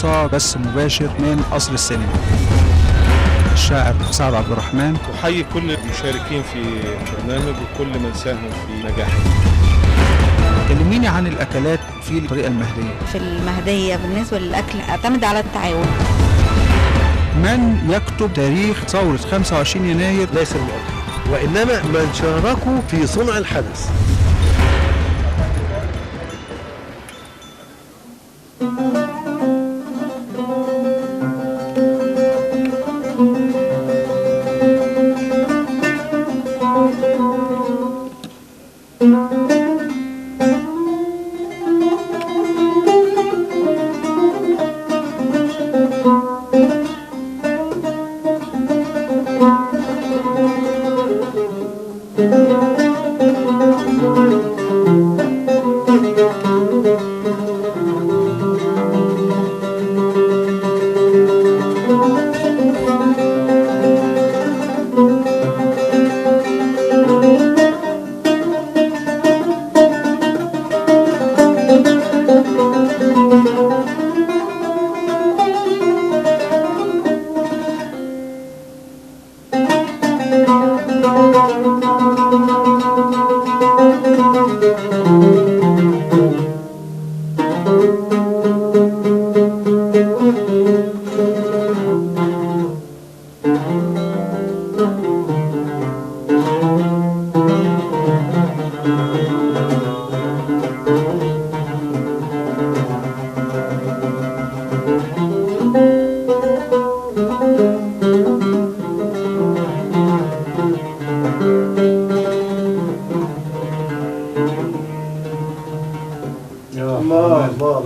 المحروسة بث مباشر من قصر السينما. الشاعر سعد عبد الرحمن. أحيي كل المشاركين في البرنامج وكل من ساهم في نجاحه. كلميني عن الأكلات في الطريقة المهدية. في المهدية بالنسبة للأكل أعتمد على التعاون. من يكتب تاريخ ثورة 25 يناير ليس المؤرخ، وإنما من شاركوا في صنع الحدث.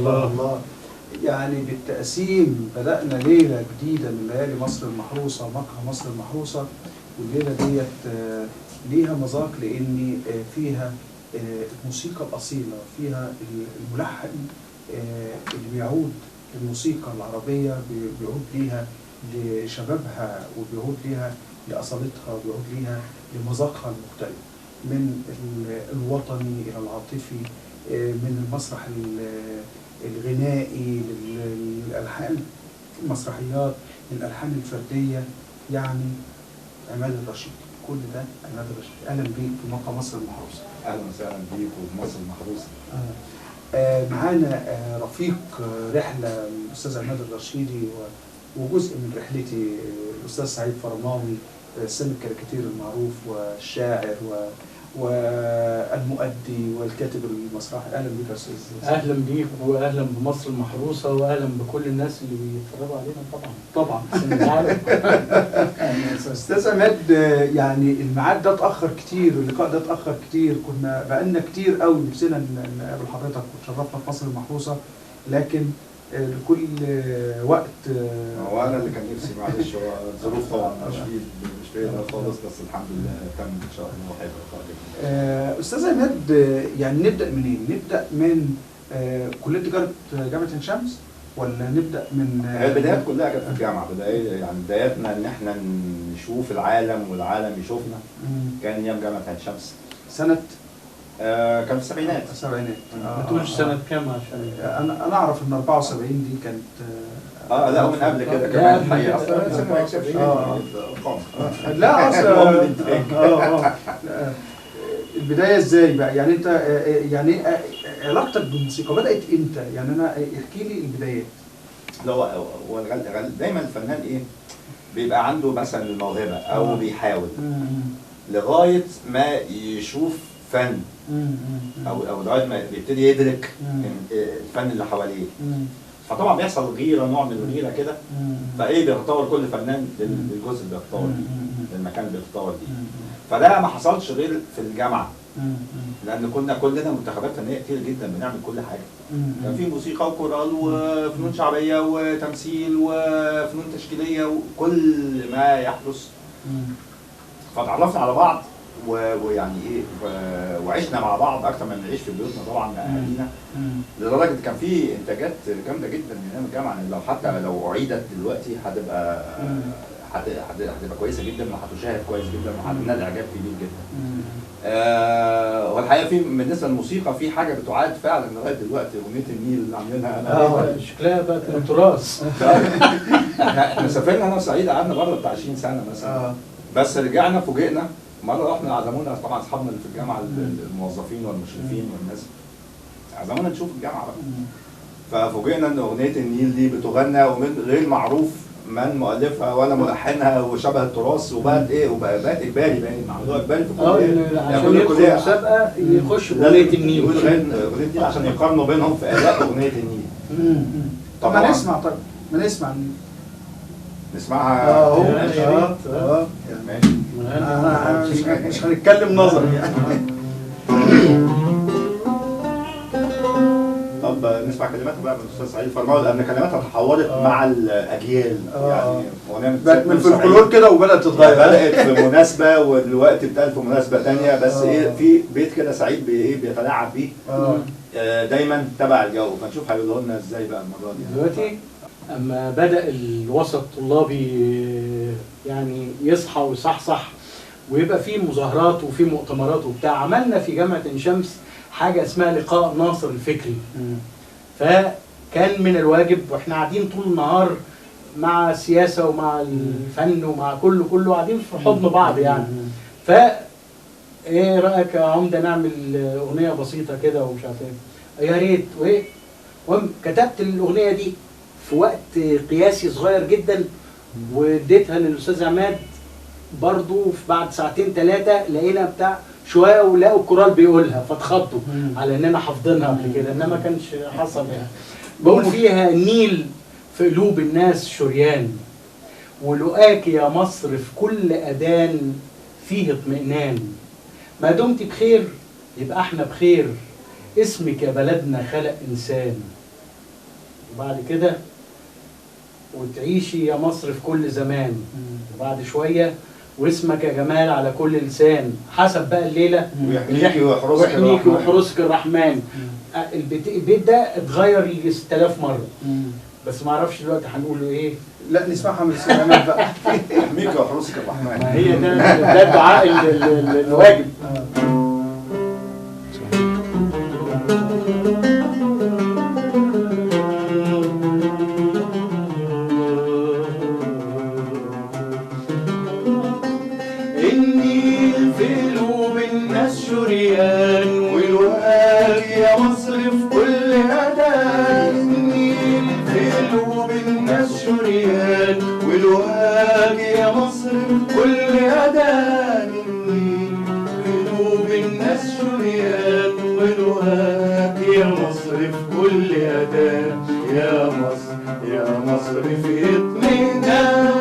الله. يعني بالتقسيم بدأنا ليلة جديدة من ليالي مصر المحروسة، مقهى مصر المحروسة، والليلة ديت ليها مذاق لأن فيها الموسيقى الأصيلة، فيها الملحن اللي بيعود الموسيقى العربية، بيعود ليها لشبابها، وبيعود ليها لأصالتها، وبيعود ليها لمذاقها المختلف، من الوطني إلى العاطفي، من المسرح الغنائي للألحان المسرحيات، للألحان الفردية. يعني عماد الرشيد، كل ده عماد الرشيد. أهلا بيك في مقهى مصر المحروسة. أهلا وسهلا بيك وفي مصر المحروسة. معانا رفيق رحلة الأستاذ عماد الرشيدي، وجزء من رحلتي الأستاذ سعيد فرماوي، رسام الكاريكاتير المعروف والشاعر والمؤدي والكاتب المسرحي. اهلا بك يا استاذ. اهلا بيك واهلا بمصر المحروسه واهلا بكل الناس اللي بيتفرجوا علينا. طبعا استاذ عماد، يعني الميعاد ده اتاخر كتير، اللقاء ده اتاخر كتير، كنا بقالنا كتير قوي نفسنا نقابل حضرتك وتشرفنا في مصر المحروسه، لكن لكل وقت. هو انا اللي كان نفسي، معلش، هو الظروف طبعا مش بايدنا خالص، بس الحمد لله تم ان شاء الله وهيبقى. استاذ عماد، يعني نبدا منين؟ نبدا من كليه تجاره جامعه عين شمس، ولا نبدا من البدايات كلها كانت في الجامعه. يعني بداياتنا ان احنا نشوف العالم والعالم يشوفنا كان ايام جامعه عين شمس. سنه كان في السبعينات. ما تقولش سنة كام عشان انا اعرف ان 74 دي كانت لا، ومن قبل كده كمان الحقيقه اصلا ما يكسبش لا اصلا. البدايه ازاي بقى؟ يعني انت يعني علاقتك بالموسيقى بدات امتى؟ يعني انا احكي لي البدايات. لا، هو دايما الفنان ايه بيبقى عنده مثلا الموهبه او بيحاول لغايه ما يشوف فن او لغايه ما بيبتدي يدرك الفن اللي حواليه. فطبعا بيحصل غيره، نوع من الغيره كده، فايه بيتطور كل فنان للجزء اللي بيتطور فيه، للمكان اللي بيتطور فيه. فده ما حصلش غير في الجامعه، لان كنا كلنا منتخبات فنيه كتير جدا بنعمل كل حاجه. كان في موسيقى وكورال وفنون شعبيه وتمثيل وفنون تشكيليه وكل ما يحدث. فتعرفنا على بعض ويعني ايه وعشنا مع بعض اكتر من نعيش في بيوتنا طبعا مع اهالينا، لدرجه كان في انتاجات جامده جدا من ايام الجامعه. لو حتى لو اعيدت دلوقتي هتبقى كويسه جدا وهتشاهد كويس جدا وهتنال اعجاب كبير جدا. والحقيقه في بالنسبه للموسيقى في حاجه بتعاد فعلا لغايه دلوقتي، اغنيه النيل اللي عاملينها شكلها بقت من تراث. احنا سافرنا انا وسعيد قعدنا بره بتاع 20 سنه مثلا، بس رجعنا فوجئنا مره رحنا عزمونا طبعا اصحابنا اللي في الجامعه الموظفين والمشرفين والناس عزمونا نشوف الجامعه بقى، ففوجئنا ان اغنيه النيل دي بتغنى ومن غير معروف من مؤلفها ولا ملحنها وشبه التراث، وبقت ايه وبقت اجباري، باين الموضوع اجباري في الكليه عشان يدخل مسابقه يخش باغنيه النيل، يقول اغنيه النيل عشان يقارنوا بينهم في اداء اغنيه النيل. طب ما نسمع، طب ما نسمع نسمعها. ماشي، مش هنتكلم نظري يعني. طب نسمع كلماتها بقى من الاستاذ سعيد فرماوي، لان كلماتها تحولت مع الاجيال، يعني اغنيه بقت من الفلكلور كده وبدات تتغير، بدات في مناسبه ودلوقتي بتقال في مناسبه ثانيه، بس ايه في بيت كده سعيد بيتلاعب بيه دايما تبع الجو، فنشوف هيقولوا لنا ازاي بقى الموضوع ده دلوقتي. اما بدا الوسط الطلابي يعني يصحى ويصحصح ويبقى فيه مظاهرات وفيه مؤتمرات وبتاع، عملنا في جامعه عين شمس حاجه اسمها لقاء ناصر الفكري. فكان من الواجب واحنا قاعدين طول النهار مع السياسه ومع الفن ومع كله قاعدين في حضن بعض يعني. ف ايه رايك يا عمده نعمل اغنيه بسيطه كده ومش عارف ايه، يا ريت. وايه كتبت الاغنيه دي في وقت قياسي صغير جدا واديتها للاستاذ عماد برضو بعد ساعتين 3 لقينا بتاع شويه ولقوا الكورال بيقولها فاتخضوا على اننا حافظينها قبل كده، انما ما كانش حصل يعني. بقول فيها النيل في قلوب الناس شريان، ولقاك يا مصر في كل اذان فيه اطمئنان، ما دمت بخير يبقى احنا بخير، اسمك يا بلدنا خلق انسان. وبعد كده وتعيشي يا مصر في كل زمان، وبعد شويه واسمك يا جمال على كل لسان، حسب بقى الليله ويحميكي ويحرسك الرحمن. البيت ده اتغير يجي 6000 مره، بس ما اعرفش دلوقتي هنقوله ايه. لا نسمعها من السلامات بقى. يحميكي ويحرسك الرحمن. ما هي ده الدعاء الواجب. النيل في قلوب الناس شريان، ولقاك يا مصر في كل أذان. النيل في قلوب الناس شريان، ولقاك يا مصر في كل أذان. النيل في قلوب الناس شريان، ولقاك يا مصر في كل أذان. يا مصر يا مصر في اطمئنان.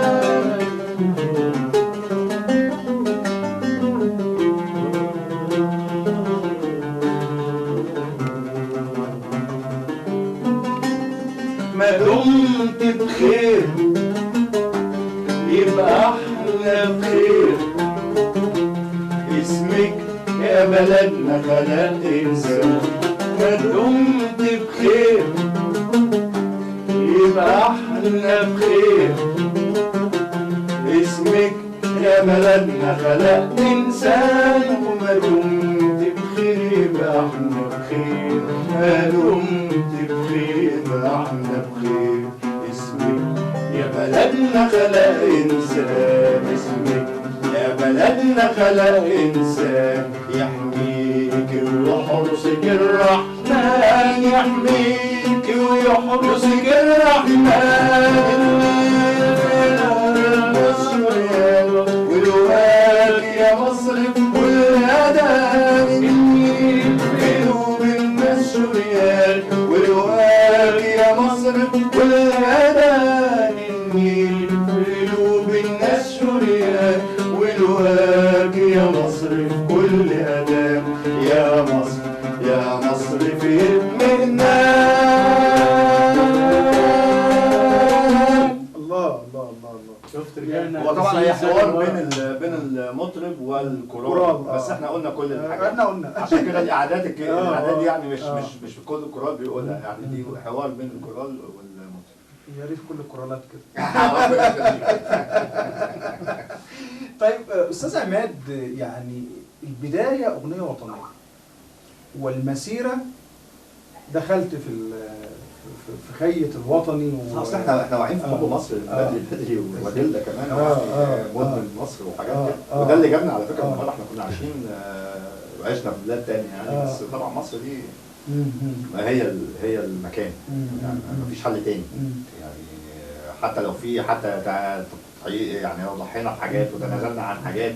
ما دمت بخير يبقى احنا بخير، اسمك يا بلدنا خلق انسان. ما دمت بخير يبقى احنا بخير، اسمك يا بلدنا خلق انسان. وما دمت بخير يبقى احنا بخير، ما دمت بخير يبقى احنا بخير، اسمك يا بلدنا خلق انسان. اسمك يا بلدنا خلق انسان، يحميك ويحرسك الرحمن. يحميك ويحرسك الرحمن. ولقاك يا مصر في كل أذان. النيل في قلوب الناس شريان، ولقاك يا مصر في كل أذان. النيل في قلوب الناس شريان، ولقاك يا مصر في كل أذان. يا مصر يا مصر في اطمئنان. شفت رجعنا. هو طبعا هي حوار بين المطرب والكورال، بس احنا قلنا كل الحاجات. قلنا عشان كده الاعداد دي يعني مش في كل الكورال بيقولها، يعني دي حوار بين الكورال والمطرب. يا ريت كل الكورالات كده. طيب استاذ عماد، يعني البدايه اغنيه وطنيه والمسيره دخلت في خية الوطني اصل احنا واعيين في حب مصر بدري ودلة كمان مدن مصر وحاجات كده، وده اللي جابنا على فكره من بره. احنا كنا عايشين وعشنا في بلاد تانية يعني، بس طبعا مصر دي هي المكان يعني، مفيش حل تاني يعني. حتى لو في يعني لو ضحينا بحاجات وتنازلنا عن حاجات،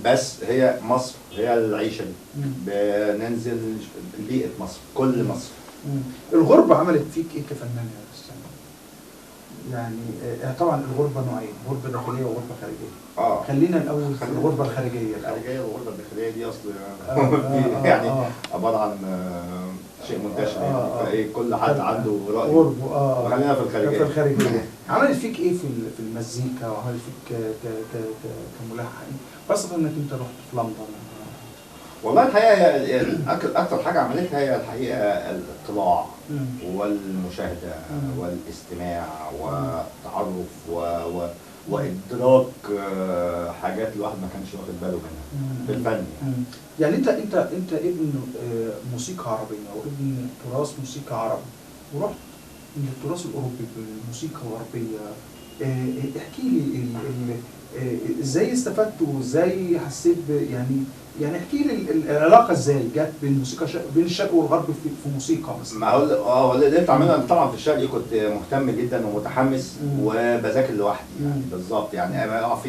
بس هي مصر هي العيشه دي. بننزل بيئه مصر، كل مصر. الغربة عملت فيك ايه كفنان يا استاذ؟ يعني طبعا الغربة نوعين، غربة داخلية وغربة خارجية. خلينا الأول في الغربة الخارجية. الخارجية والغربة الداخلية دي أصل يعني عبارة عن شيء منتشر يعني، فإيه كل حد عنده رأي. غربة خلينا في الخارجية. في الخارجية. عملت فيك ايه في المزيكا، وعملت فيك كملحن، خاصة إنك أنت رحت في لندن؟ والله الحقيقة أكتر حاجة عملتها هي الحقيقة الاطلاع والمشاهدة والاستماع والتعرف وإدراك حاجات الواحد ما كانش واخد باله منها في الفن يعني. أنت ابن موسيقى عربية وابن تراث موسيقى عربي، ورحت للتراث الأوروبي بالموسيقى الغربية. احكي لي ازاي استفدت وازاي حسيت يعني احكي لي العلاقه ازاي جت بين الموسيقى بين الشرق والغرب في موسيقى مثلا. ما هو اللي قدرت اعمله، انا طبعا في الشرق كنت مهتم جدا ومتحمس وبذاكر لوحدي يعني بالظبط يعني. انا في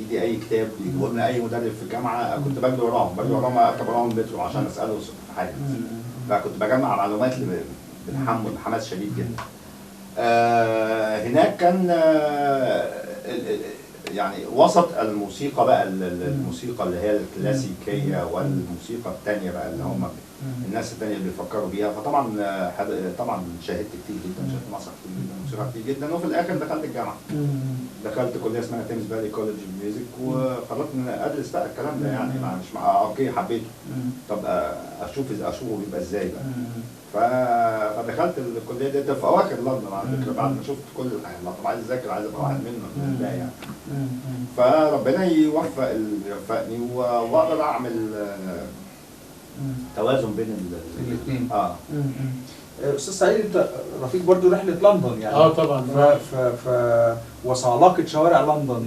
ايدي اي كتاب يجيبوا لنا اي مدرب في الجامعه كنت بجري وراهم اركب وراهم المترو عشان اساله في حاجه. فكنت بجمع معلومات بحماس شديد جدا. هناك كان يعني وسط الموسيقى بقى، الموسيقى اللي هي الكلاسيكيه والموسيقى الثانيه بقى اللي هم الناس الثانيه اللي بيفكروا بيها. فطبعا شاهدت كتير جدا، شاهدت مسرح كتير جدا، موسيقى كتير جدا. وفي الاخر دخلت الجامعه، دخلت كليه اسمها تيمز فالي كولج اوف ميوزك، وقررت ان ادرس بقى الكلام ده يعني. مش اوكي حبيته، طب اشوفه بيبقى ازاي بقى. فدخلت الكليه دي في اواخر لندن على فكره، بعد ما شفت كل الحاجات. طب عايز اذاكر، عايز ابقى واحد منهم من البدايه يعني. فربنا يوفقني واقدر اعمل توازن بين الاثنين. استاذ سعيد، انت رفيق برضو رحله لندن يعني. طبعا. وصعلقه شوارع لندن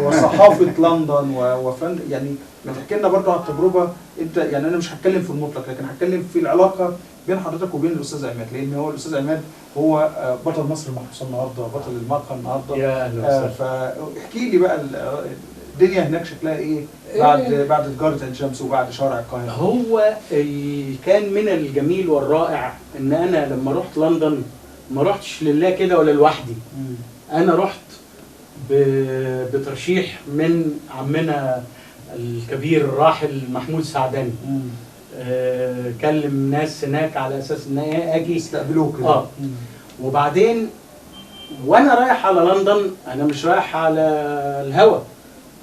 وصحافه لندن وفن يعني. ما تحكي لنا برضو عن التجربه انت يعني. انا مش هتكلم في المطلق، لكن هتكلم في العلاقه بين حضرتك وبين الاستاذ عماد، لان هو الاستاذ عماد هو بطل مصر المحروسه النهارده، بطل المقهى النهارده. يا اهلا وسهلا. فاحكي لي بقى الدنيا هناك شكلها ايه بعد تجارة عين شمس وبعد شوارع القاهرة. هو كان من الجميل والرائع ان انا لما رحت لندن ما رحتش لله كده ولا لوحدي. انا رحت بترشيح من عمنا الكبير الراحل محمود سعداني. كلم ناس هناك على اساس ان اجي استقبلوك. وبعدين وانا رايح على لندن، انا مش رايح على الهوا،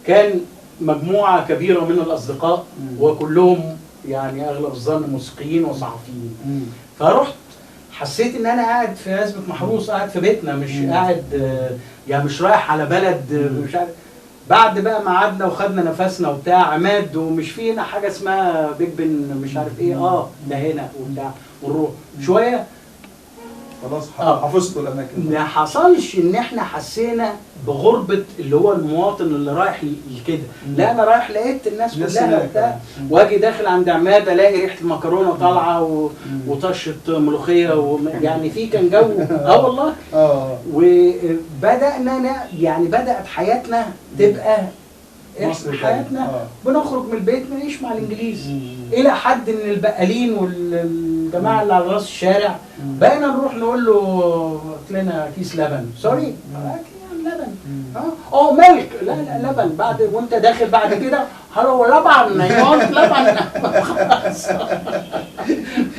كان مجموعة كبيرة من الأصدقاء وكلهم يعني أغلب الظن موسيقيين وصحفيين. فرحت حسيت إن أنا قاعد في عزبة محروس، قاعد في بيتنا، مش قاعد يعني مش رايح على بلد مش عارف. بعد بقى ما قعدنا وخدنا نفسنا وبتاع عماد، ومش فينا حاجة اسمها بيج بن مش عارف إيه، ده هنا وبتاع، ونروح شوية خلاص حفظتوا الاماكن. ما حصلش ان احنا حسينا بغربه اللي هو المواطن اللي رايح لكده. لا، انا رايح لقيت الناس كلها بتاع، واجي داخل عند عماد الاقي ريحه المكرونه طالعه وطشه ملوخيه يعني في كان جو. والله. وبدانا يعني بدات حياتنا تبقى حياتنا بنخرج من البيت نعيش مع الانجليز، الى حد ان البقالين والجماعه اللي على راس الشارع بقينا نروح نقول له هات لنا كيس لبن. سوري لبن. ملك. لا لبن. بعد وانت داخل بعد كده هلو لبن يقول لبن. خلاص.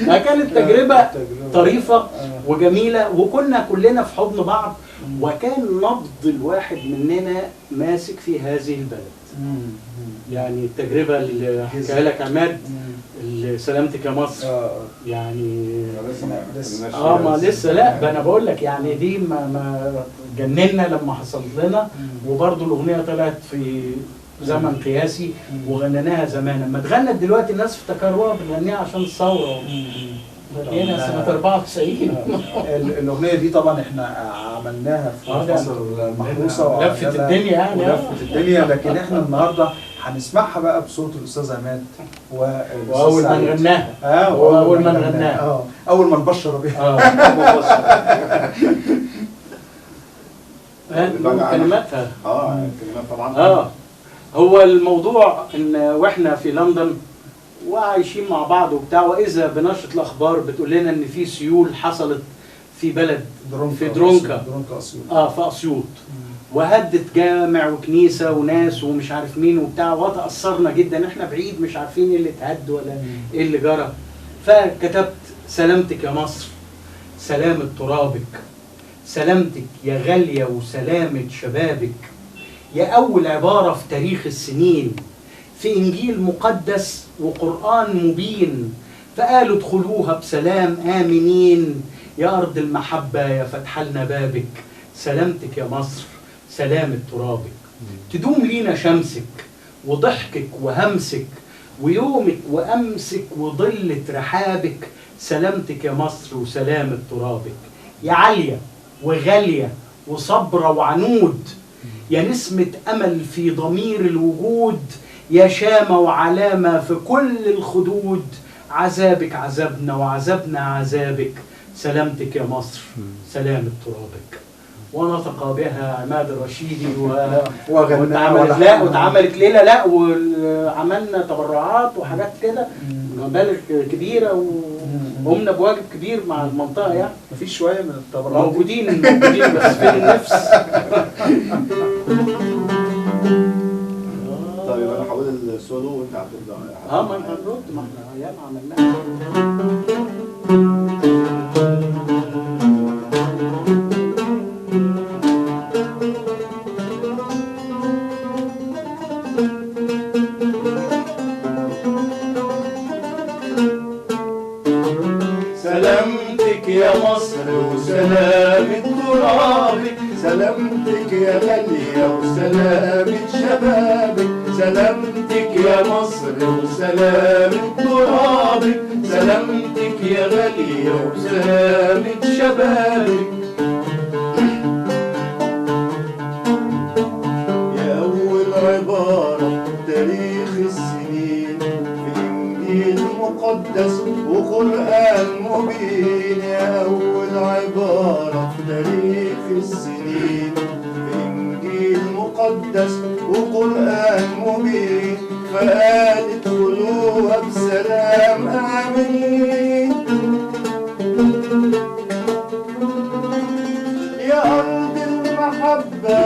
كانت تجربة طريفة وجميلة، وكنا كلنا في حضن بعض، وكان نبض الواحد مننا ماسك في هذه البلد. يعني التجربة اللي حكاها لك عماد، اللي سلامتك يا مصر، يعني ما لسه، لا ده انا بقول لك يعني دي ما جننا لما حصلت لنا. وبرضه الاغنيه طلعت في زمن قياسي وغنيناها زمان. لما اتغنت دلوقتي الناس افتكروها بنغنيها عشان الثوره، غنينا سنه 94. الاغنيه دي طبعا احنا عملناها في مصر المحروسه لفت الدنيا يعني، لفت الدنيا. لكن احنا النهارده هنسمعها بقى بصوت الاستاذ عماد واول ما نغناها واول ما نغناها اول ما نبشر بيها كلماتها. كلمات طبعا. هو الموضوع ان واحنا في لندن وعايشين مع بعض وبتاع، واذا بنشرة الاخبار بتقول لنا ان في سيول حصلت في بلد في درونكا في اسيوط، وهدت جامع وكنيسه وناس ومش عارف مين وبتاع، وتاثرنا جدا. احنا بعيد مش عارفين ايه اللي اتهد ولا ايه اللي جرى. فكتبت سلامتك يا مصر، سلامة ترابك، سلامتك يا غاليه وسلامة شبابك، يا اول عباره في تاريخ السنين، في انجيل مقدس وقرآن مبين، فقالوا ادخلوها بسلام آمنين، يا أرض المحبة يا فتح لنا بابك، سلامتك يا مصر، سلامة ترابك، تدوم لينا شمسك وضحكك وهمسك، ويومك وأمسك وظلة رحابك، سلامتك يا مصر وسلامة ترابك، يا عالية وغالية وصبرة وعنود، يا نسمة أمل في ضمير الوجود، يا شامة وعلامة في كل الخدود، عذابك عذابنا وعذابنا عذابك، سلامتك يا مصر، سلامة ترابك. ونطق بها عماد الرشيدي واتعملت ليلة، لا وعملنا تبرعات وحاجات كده، مبالغ كبيرة، وقمنا بواجب كبير مع المنطقة. يعني مفيش شوية من التبرعات موجودين بس فين النفس. طيب انا هقول السولو وانت هتبدا. ما احنا هنرد، ما احنا ايام عملناها. سلامتك يا مصر وسلامة ترابك، سلامتك يا غالية وسلامة شبابك، سلامتك يا مصر وسلامة ترابك، سلامتك يا غالية وسلامة شبابك، يا أول عبارة تاريخ السنين في إنجيل مقدس وقرآن مبين، يا أول عبارة في تاريخ السنين في إنجيل مقدس وقرآن مبين، فقال ادخلوها بسلام آمنين، يا أرض المحبة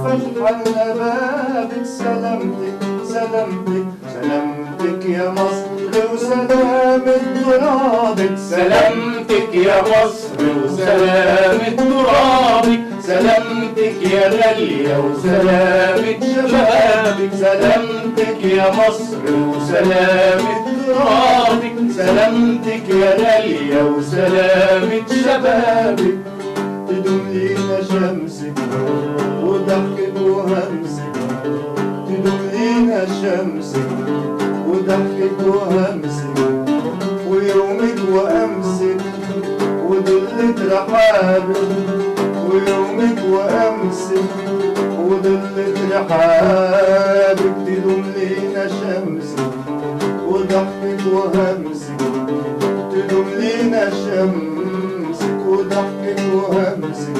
فتح لنا بابك، سلامتك سلامتك سلامتك يا مصر وسلامة ترابك، سلامتك يا مصر وسلامة ترابك، سلامتك يا غالية وسلامة شبابك، سلامتك يا مصر وسلامة ترابك، سلامتك يا غالية وسلامة شبابك، تدوم لينا شمسك وضحكك وهمسك، تدوم لينا شمسك وضحكك وهمسك، ويومك وأمسك وضلة رحابك، ويومك وأمسك وضلة رحابك، تدوم لينا شمسك وضحكك وهمسك، تدوم لينا شمسك وضحكك وهمسك،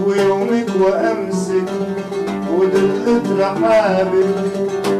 ويومك وأمسك وضلة رحابك،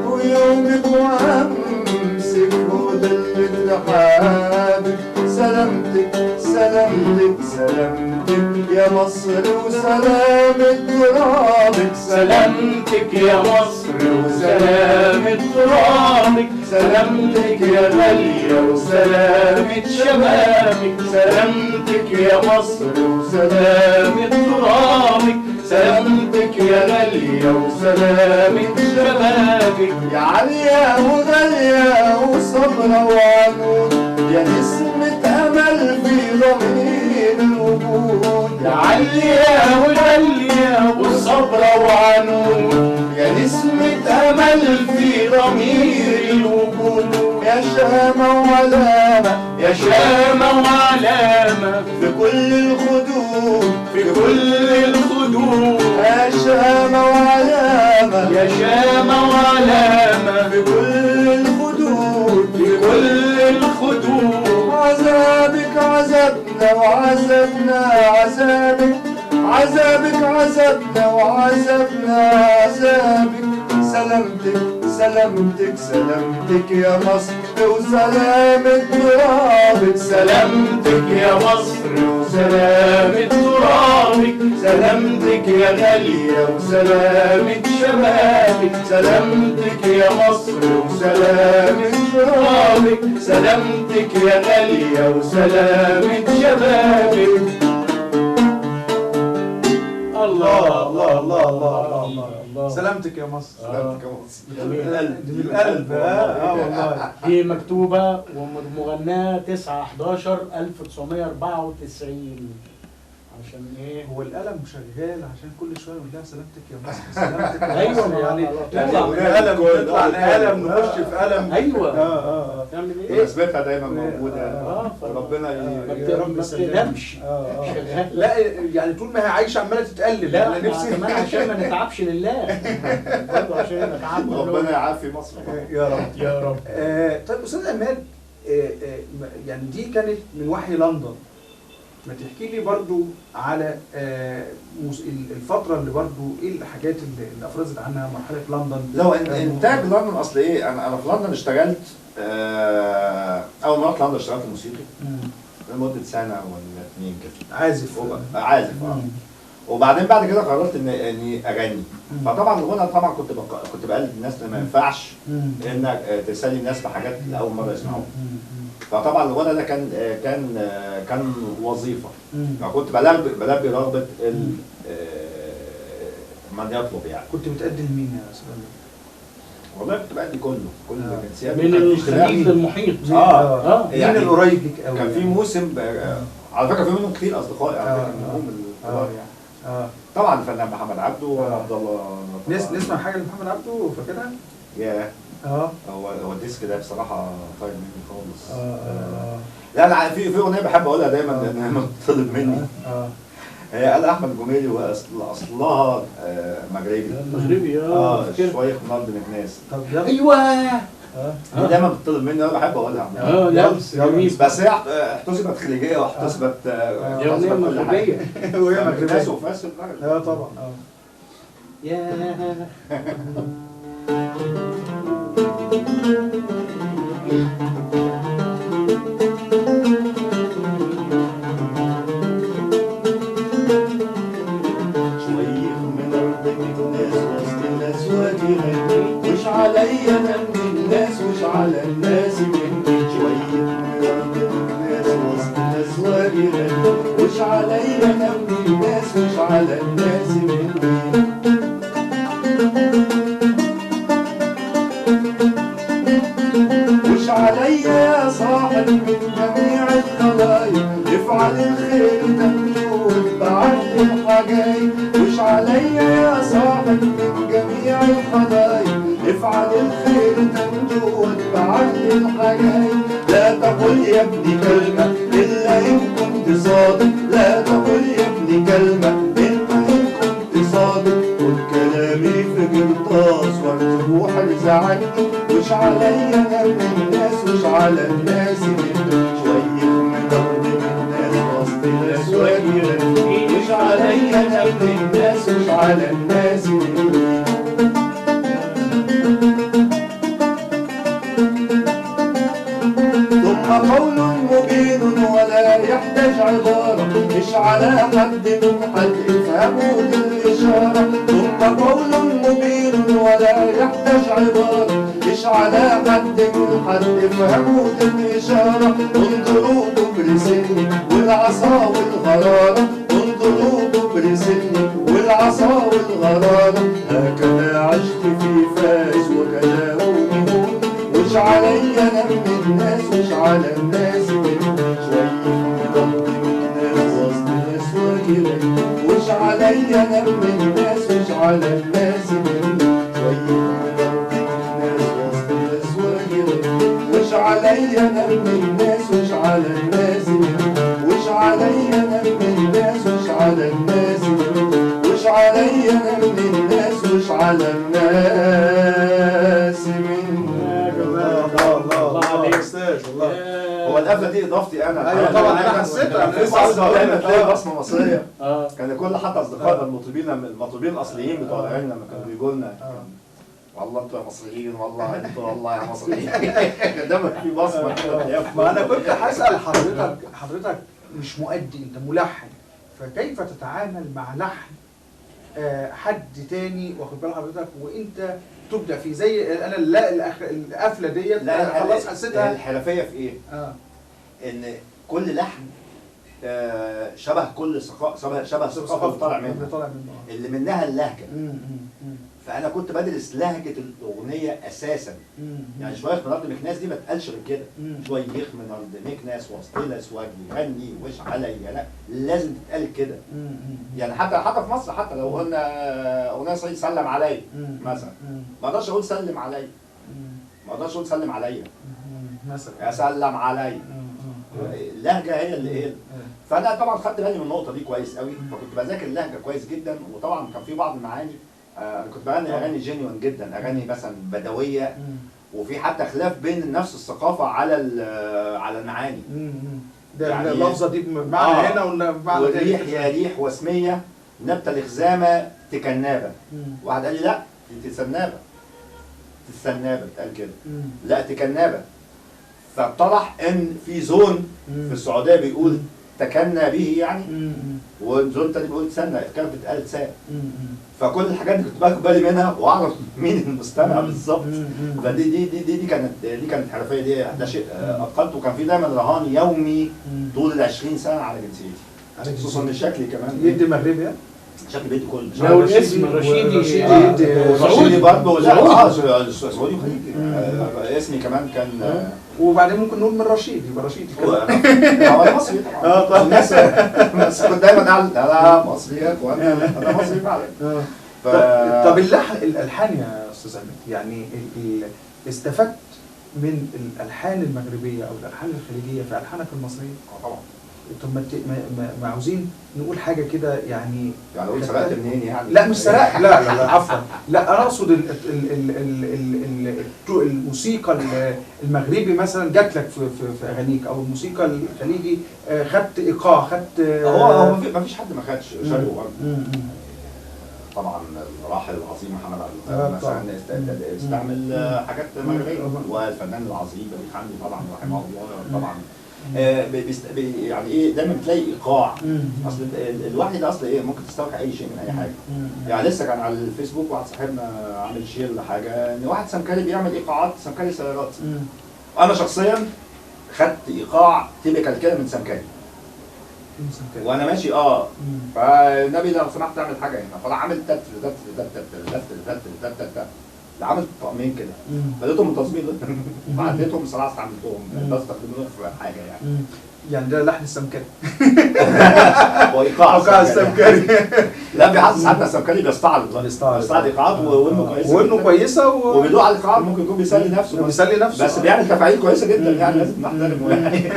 ويومك وأمسك وضلة رحابك، سلامتك سلامتك سلامتك يا مصر وسلامة ترابك، سلامتك يا مصر وسلامة ترابك، سلامتك يا غالية وسلامة شبابك، سلامتك يا مصر وسلامة ترابك، سلامتك يا غالية وسلامة شبابك. يا عالية وغالية وصبرة وعنود، يا نسمة أمل في ضمير الوجود. يا عالية وغالية وصبرة وعنود، يا نسمة أمل في ضمير الوجود. يا شامة وعلامة، يا شامة وعلامة في كل الخدود، في كل الخدود. يا شامة وعلامة، يا شامة وعلامة في كل الخدود، في كل الخدود. عذابك عذابنا وعذابنا عذابك، عذابك عذابنا وعذابنا عذابك. سلامتك سلامتك سلامتك يا مصر وسلامة ترابك، سلامتك يا مصر وسلامة ترابك، سلامتك يا غالية وسلامة شبابك، سلامتك يا مصر وسلامة ترابك، سلامتك يا غالية وسلامة شبابك. الله الله الله الله الله. سلامتك يا مصر. سلامتك يا مصر. بالقلب والله. دي مكتوبة ومغناة 9/11/1994. عشان ايه؟ هو القلم شغال عشان كل شويه يقول لها سلامتك يا مصر سلامتك يا ايوه مصر. يعني تطلع من قلم نطلع لقلم نخش في قلم. ايوه اه تعمل ايه؟ نسبتها دايما موجوده. ما ربنا بتقدمش شغال. لا يعني طول ما هي عايشه عماله تتقلب. لا انا نفسي كمان عشان ما نتعبش لله برضه عشان نتعب ربنا يعافي مصر. يا رب يا رب. طيب استاذ عماد، يعني دي كانت من وحي لندن، ما تحكي لي برضو على الفترة اللي برضو ايه الحاجات اللي افرزت عنها مرحلة لندن؟ لو انتاج لندن اصل ايه، انا في لندن اشتغلت اول ما رحت لندن اشتغلت موسيقي لمدة سنة ولا 2 كده. عازف عازف وبعدين بعد كده قررت اني اغني. فطبعا الغنى طبعا كنت بقلد الناس، ما ينفعش انك تسالي الناس بحاجات لاول مرة يسمعوها. فطبعا الغنى ده كان وظيفه. فكنت بلبي رغبه من يطلب يعني. كنت بتقدم مين يا استاذ؟ والله كنت بأدي كل الجنسيات من الخليج للمحيط. مين يعني القريب لك قوي؟ كان في موسم على فكره، في منهم كتير اصدقائي على فكره منهم الكبار يعني. طبعا الفنان محمد عبده وعبد الله. نسمع حاجه لمحمد عبده فاكرها؟ ياه هو الديسك ده بصراحه طيب مني خالص. لا انا في اغنيه بحب اقولها دايما لانها بتطلب مني. هي قال احمد جميلي واصلها مغربي. مغربي شويه من ارض مكناس. طب يلا. ايوه دي دايما بتطلب مني وانا بحب اقولها. لا جميل. بس هي احتسبت خليجيه واحتسبت اغنيه مغربيه. وهي مغربيه وفاس المغرب. طبعا. يا مش عليا انا من الناس وش على الناس مني. شوية من أرض الناس وسط الناس واجي غني، وش عليا انا من الناس وش على الناس مني. وش عليا يا صاحب من جميع الخلايق، افعل الخير تنجو بعد الحجايب. وش عليا يا صاحب من جميع الخلايق، افعل الخير تنجو بعد الحجايب. لا تقل يا ابني كلمة إلا إن كنت صادق، لا تقل يا ابني كلمة إلا إن كنت صادق. قل كلامي في قرطاس وارتبوح لزعلني، وش عليا انا من الناس وش على الناس مني. شوية من أرض من الناس وسط ناس واجي غني، وش عليا انا من الناس وش على الناس مني. ثم قول مبين ولا يحتاج عبارة، مش على حد من حد افهموا دي الإشارة ثم قول مبين ولا يحتاج عبارة مش على حد من حد افهموا دي الإشارة انظروا كبر سني والعصا والغرارة انظروا كبر سني والعصا والغرارة هكذا عشت في فاس وكذا أمي مش عليا انا من الناس مش على الناس من شوية ضغط من الناس وسط ناس وجري مش عليا انا من الناس مش على الناس من شوية ضغط من الناس وسط ناس وجري مش عليا انا من الناس مش على الناس مش عليا انا من الناس مش على الناس مش عليا انا من الناس مش على الناس هو القفله دي اضافتي انا. ايوه طبعا انا حسيتها. انا لسه عاوز دايما تلاقي بصمه مصريه. اه كان كل حتى اصدقائنا المطربين الاصليين بتوع الاغاني لما كانوا بيجوا لنا والله انتوا يا مصريين والله انتوا والله يا مصريين كان دايما في بصمه كده. ما انا كنت هسأل حضرتك مش مؤدي، انت ملحن، فكيف تتعامل مع لحن حد تاني واخد بال حضرتك وانت تبدع فيه؟ زي انا القفله ديت خلاص حسيتها. الحرفيه في ايه؟ ان كل لحن شبه كل شبه الثقافه اللي طالع منها اللي منها اللهجه. فانا كنت بدرس لهجه الاغنيه اساسا. يعني شويه من ارض مكناس دي ما تقالش غير كده، شويه من ارض مكناس وسطيلس وغني وش عليا، لا لازم تتقال كده. يعني حتى في مصر حتى لو قلنا اغنيه صعيدي سلم عليا مثلا، ما اقدرش اقول سلم عليا، ما اقدرش اقول سلم عليا مثلا، اسلم عليا. اللهجه هي اللي ايه. فانا طبعا خدت بالي من النقطه دي كويس قوي، فكنت بذاكر اللهجه كويس جدا. وطبعا كان في بعض المعاني انا كنت بغني اغاني جينيون جدا، اغاني مثلا بدويه، وفي حتى خلاف بين نفس الثقافه على المعاني. ده يعني اللفظه دي بمعنى هنا وبمعنى تاني. والريح يا ريح واسميه نبته الخزامه تكنابه. واحد قال لي لا دي تسنابه، تسنابه بتقال كده، لا تكنابه. فاتضح ان في زون في السعوديه بيقول تكنى به يعني، وزون تاني بيقول تسنى، كانت بتقال تسان. فكل الحاجات دي كنت باخد بالي منها واعرف مين المستمع بالظبط. فدي دي كانت حرفيه، ده شيء اتقنته. وكان في دايما رهان يومي طول ال 20 سنه على جنسيتي، خصوصا ان شكلي كمان يدي مغربي يعني؟ شكل بيتي كله. لو الاسم رشيدي رشيدي برضه. لا سعودي وخليجي. اسمي كمان كان وبعدين ممكن نقول من رشيد، يبقى رشيد كده. هو مصري طبعا. الناس بس كنت دايما انا مصري وانا مصري فعلا. طب الالحان يا استاذ عماد، يعني استفدت من الالحان المغربيه او الالحان الخليجيه في الحانك المصريه؟ طبعا. طب ما عاوزين نقول حاجه كده يعني اقول سرقت منين يعني؟ لا مش سرقت، لا عفوا، لا انا اقصد الموسيقى المغربي مثلا جات لك في اغانيك، او الموسيقى الخليجي خدت ايقاع، خدت هو ما فيش حد ما خدش شرقي وغربي. طبعا الراحل العظيم محمد عبد الوهاب مثلا استعمل حاجات مغربيه، والفنان العظيم بليغ حمدي طبعا رحمه الله طبعا. يعني ايه دايما بتلاقي ايقاع. اصل الواحد ده اصل ايه ممكن تستوحي اي شيء من اي حاجه. يعني لسه كان على الفيسبوك واحد صاحبنا عامل شير لحاجه ان واحد سمكري بيعمل ايقاعات سمكري سيارات. انا شخصيا خدت ايقاع تيبيكال كده من سمكري وانا ماشي فالنبي لو سمحت تعمل حاجه هنا، فانا عامل تت تت تت تت تت تت تت عملت طقمين كده، فلقيتهم منتظمين فعديتهم بصراحه استعملتهم بستخدمهم في حاجه يعني ده لحن السمكري وايقاع السمكري. لا بيحسس حتى السمكري بيستعرض ايقاعات وودنه كويسه وبيدوق على الايقاعات، ممكن يكون بيسلي نفسه بس بيعمل تفاعيل كويسه جدا يعني لازم نحترمه يعني.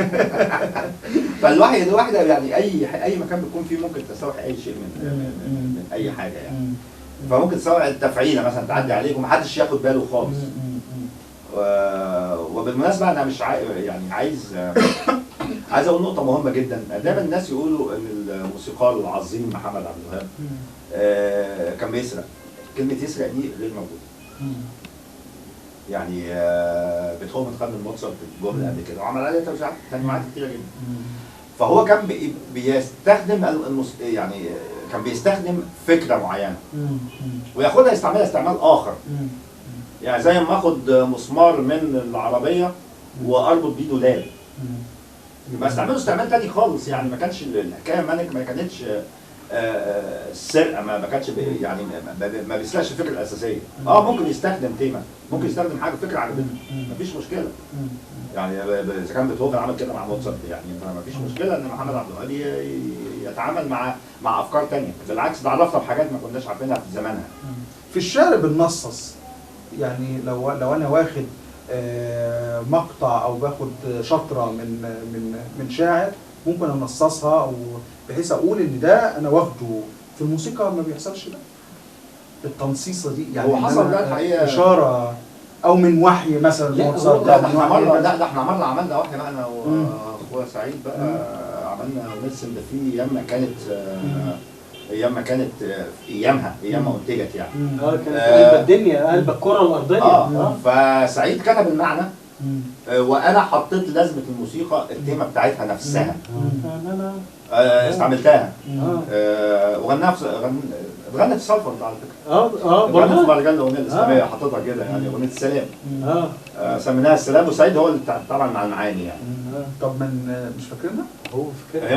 فالواحد يعني اي مكان بيكون فيه ممكن تستوحي اي شيء من اي حاجه يعني. فممكن تسوي التفعيله مثلا تعدي عليك ومحدش ياخد باله خالص. وبالمناسبه انا مش يعني عايز اقول نقطه مهمه جدا. دايما الناس يقولوا ان الموسيقار العظيم محمد عبد الوهاب كان بيسرق. كلمه يسرق دي غير موجوده. يعني بيتهوفن خد من موتسارت الجمله قبل كده وعمل عليها تنويعات كتيره جدا. فهو كان بيستخدم يعني كان بيستخدم فكره معينه وياخدها يستعملها استعمال اخر. يعني زي ما اخد مسمار من العربيه واربط بيه دولاب، يبقى استعمله استعمال تاني خالص. يعني ما كانش الحكايه ما كانتش السرقه، ما كانتش يعني ما بيسرقش الفكره الاساسيه. ممكن يستخدم تيمه، ممكن يستخدم حاجه فكره عجبته، مفيش مشكله. يعني اذا كان بيتهوفن عمل كده مع موتسارت، يعني مفيش مشكله ان محمد عبد الوهاب يتعامل مع افكار ثانيه. بالعكس ده عرفنا بحاجات ما كناش عارفينها في زمانها. في الشعر بننصص، يعني لو انا واخد مقطع او باخد شطره من شاعر ممكن انصصها، او بحيث اقول ان ده انا واخده. في الموسيقى ما بيحصلش ده، التنصيصه دي. يعني هو حصل ده الحقيقه اشاره او من وحي مثلا. لا احنا مره عملنا وحي بقى انا واخويا سعيد بقى، عملنا نرسم ده في ايام ما كانت ايامها انتجت يعني. كانت قلب الدنيا، قلب الكره الارضيه. فسعيد كتب المعنى وانا حطيت لازمه الموسيقى التيمه بتاعتها نفسها. استعملتها وغناها اتغنت في سالفورد على فكره. اتغنت في مهرجان الاغنيه الاسلاميه، حطيتها كده يعني اغنيه السلام. سميناها السلام، وسعيد هو اللي طبعا مع المعاني يعني. طب مش فاكرينها؟ هو فاكرها.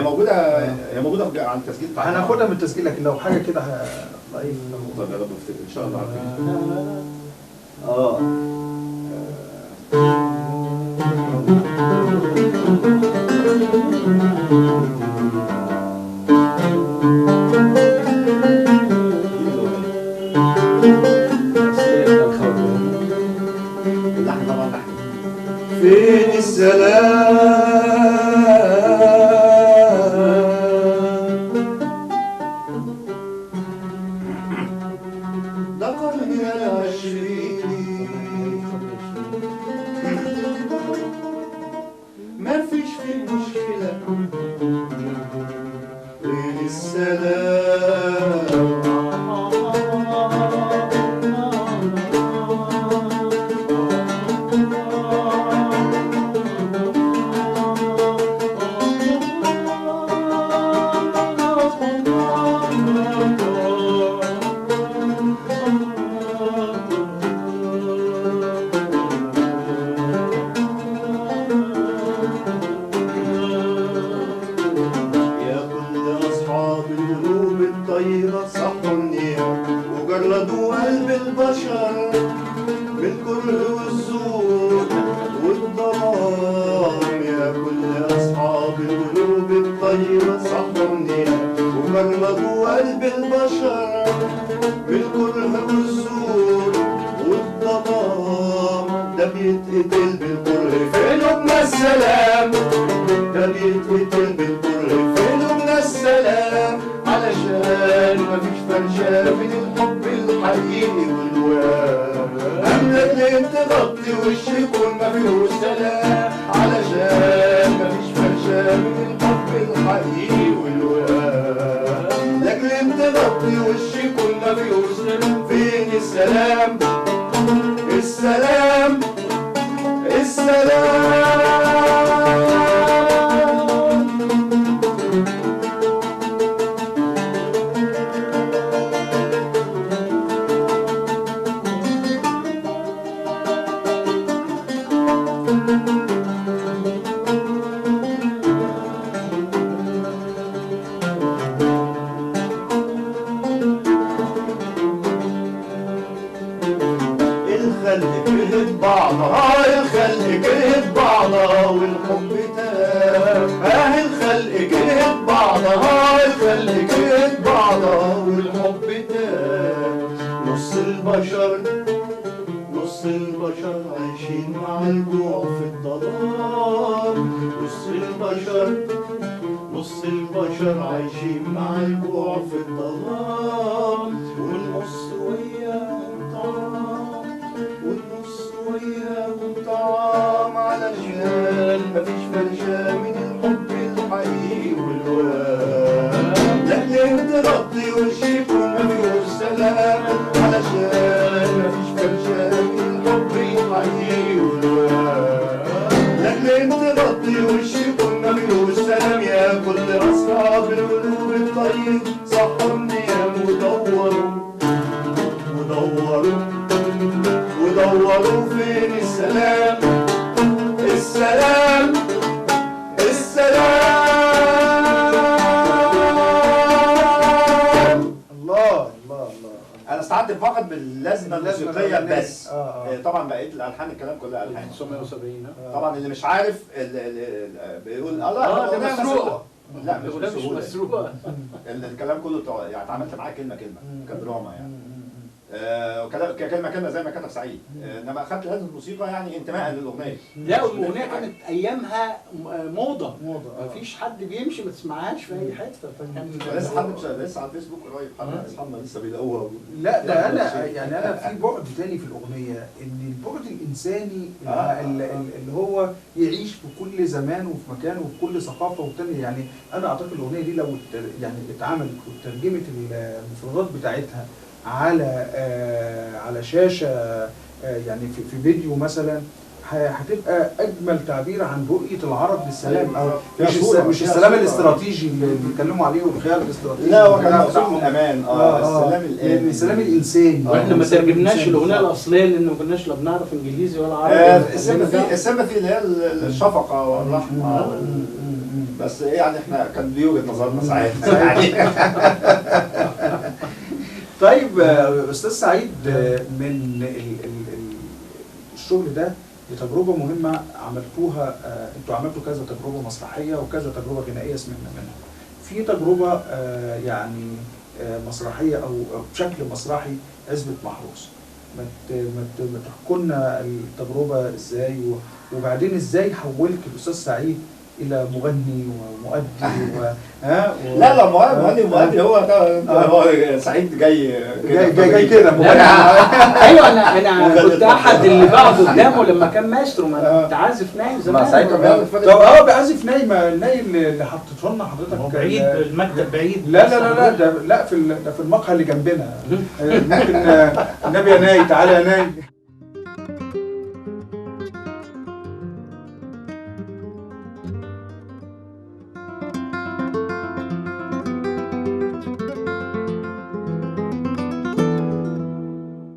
هي موجوده على التسجيل بتاعها. هناخدها من التسجيل، لكن لو حاجه كده ضعيف. طب يا رب افتكر ان شاء الله. فين السلام ده قرننا العشرين، ما فيش فيه مشكلة فين السلام. لك انت غطي وشك والنبي والسلام يا حضني يا ودوروا ودوروا ودوروا فين السلام السلام السلام. الله الله الله. انا استعنت فقط باللازمه الموسيقيه بس. آه. طبعا بقيه الالحان الكلام كلها الحان 1970 طبعا اللي مش عارف بيقول الله ده الأغنية مسروقه. لا مش الأغنية مش بالسهولة. مسروقه. الكلام كله يعني اتعاملت معاه كلمه كدراما يعني. كلمه زي ما كتب سعيد. انما اخدت هذه الموسيقى يعني انتماء للاغنيه. لا والاغنيه كانت ايامها موضه موضة. مفيش حد بيمشي ما تسمعهاش في اي حته فكان لسه على الفيسبوك قريب اصحابنا لسه بيلاقوها. لا ده انا يعني انا في بعد تاني في الاغنيه، ان البعد الانساني اللي هو يعيش في كل زمان وفي مكان وفي كل ثقافه وتاني. يعني انا اعتقد الاغنيه دي لو يعني اتعملت وترجمت المفردات بتاعتها على شاشه يعني في فيديو مثلا، هتبقى اجمل تعبير عن رؤيه العرب للسلام، او مش السلام الاستراتيجي اللي بيتكلموا عليه والخيار الاستراتيجي. لا هو كان مقصود الامان. السلام الامن، السلام الانساني. واحنا ما ترجمناش الاغنيه الاصليه لان ما كناش لا بنعرف انجليزي ولا عربي. السمة اللي هي الشفقه والرحمه بس يعني احنا كان دي وجهه نظرنا ساعات. طيب استاذ سعيد، من الشغل ده لتجربه مهمه عملتوها، انتوا عملتوا كذا تجربه مسرحيه وكذا تجربه غنائيه سمعنا منها. في تجربه يعني مسرحيه او بشكل مسرحي، عزبة محروس. ما تحكوا لنا التجربه ازاي، وبعدين ازاي حولت الاستاذ سعيد الى مغني ومؤدي لا مغني ومؤدي. هو سعيد جاي كده مغني. ايوه انا كنت احد اللي بقعد قدامه لما كان مايسترو. ما كنت عازف ناي زمان. طب بيعزف ناي، ما الناي اللي حطيته لنا حضرتك بعيد، المكتب بعيد. لا ده في المقهى اللي جنبنا. ممكن النبي يا ناي، تعالى يا ناي.